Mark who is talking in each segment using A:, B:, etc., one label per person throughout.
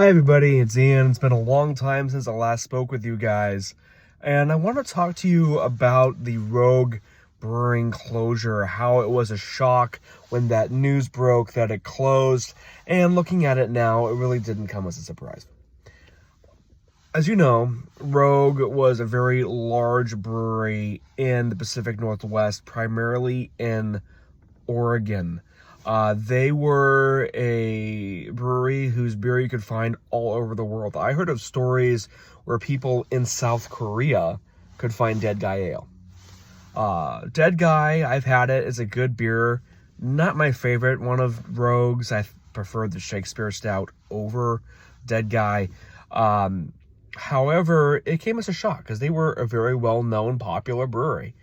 A: Hi everybody, it's Ian. It's been a long time since I last spoke with you guys, and I want to talk to you about the Rouge Brewing closure, how it was a shock when that news broke that it closed, and looking at it now, it really didn't come as a surprise. As you know, Rouge was a very large brewery in the Pacific Northwest, primarily in Oregon. They were a brewery whose beer you could find all over the world. I heard of stories where people in South Korea could find Dead Guy Ale. Dead Guy, I've had it. It's a good beer. Not my favorite. One of Rouge's. I prefer the Shakespeare Stout over Dead Guy. However, it came as a shock because they were a very well-known, popular brewery.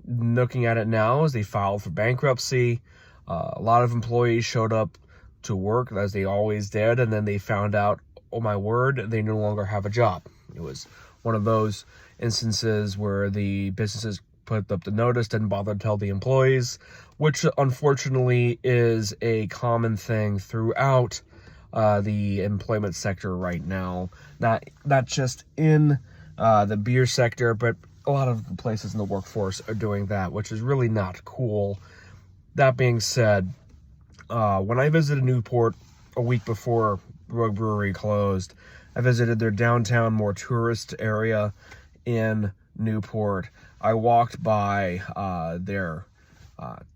A: Looking at it now, as they filed for bankruptcy, a lot of employees showed up to work as they always did, and then they found out, oh my word, they no longer have a job. It was one of those instances where the businesses put up the notice, didn't bother to tell the employees, which unfortunately is a common thing throughout the employment sector right now. Not just in the beer sector, but a lot of the places in the workforce are doing that, which is really not cool. That being said, when I visited Newport a week before Rouge Brewery closed, I visited their downtown, more tourist area in Newport. I walked by their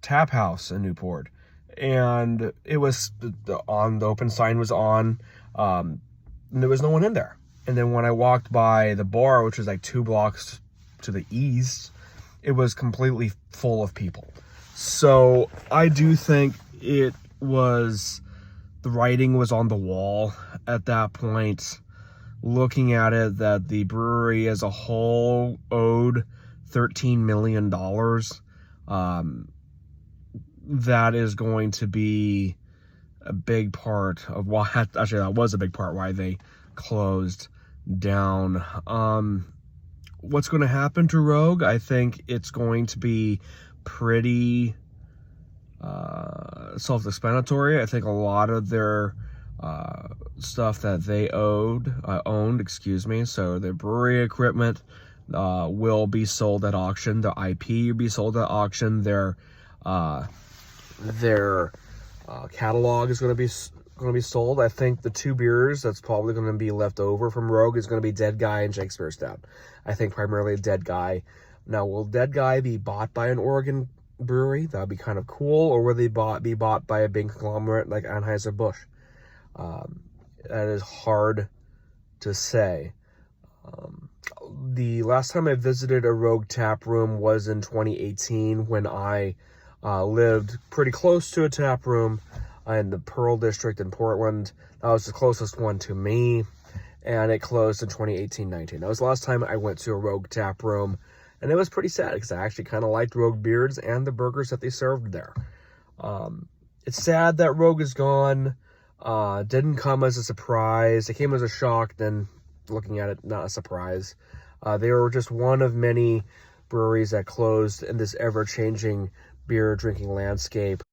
A: tap house in Newport, and it was on, the open sign was on, and there was no one in there. And then when I walked by the bar, which was like 2 blocks to the east, it was completely full of people. So I do think it was, the writing was on the wall at that point, looking at it, that the brewery as a whole owed $13 million. That is going to be a big part of why, actually that was a big part why they closed down. What's going to happen to Rouge? I think it's going to be pretty self-explanatory. I think a lot of their stuff that they owned, so their brewery equipment will be sold at auction. The IP will be sold at auction. Their catalog is going to be sold. I think the 2 beers that's probably going to be left over from Rouge is going to be Dead Guy and Shakespeare Stout. I think primarily Dead Guy. Now, will Dead Guy be bought by an Oregon brewery? That would be kind of cool. Or will they be bought by a big conglomerate like Anheuser-Busch? That is hard to say. The last time I visited a Rouge tap room was in 2018 when I lived pretty close to a tap room in the Pearl District in Portland. That was the closest one to me, and it closed in 2018-19. That was the last time I went to a Rouge tap room, and it was pretty sad because I actually kind of liked Rouge beers and the burgers that they served there. It's sad that Rouge is gone. Didn't come as a surprise. It came as a shock, then looking at it, not a surprise. They were just one of many breweries that closed in this ever-changing beer drinking landscape.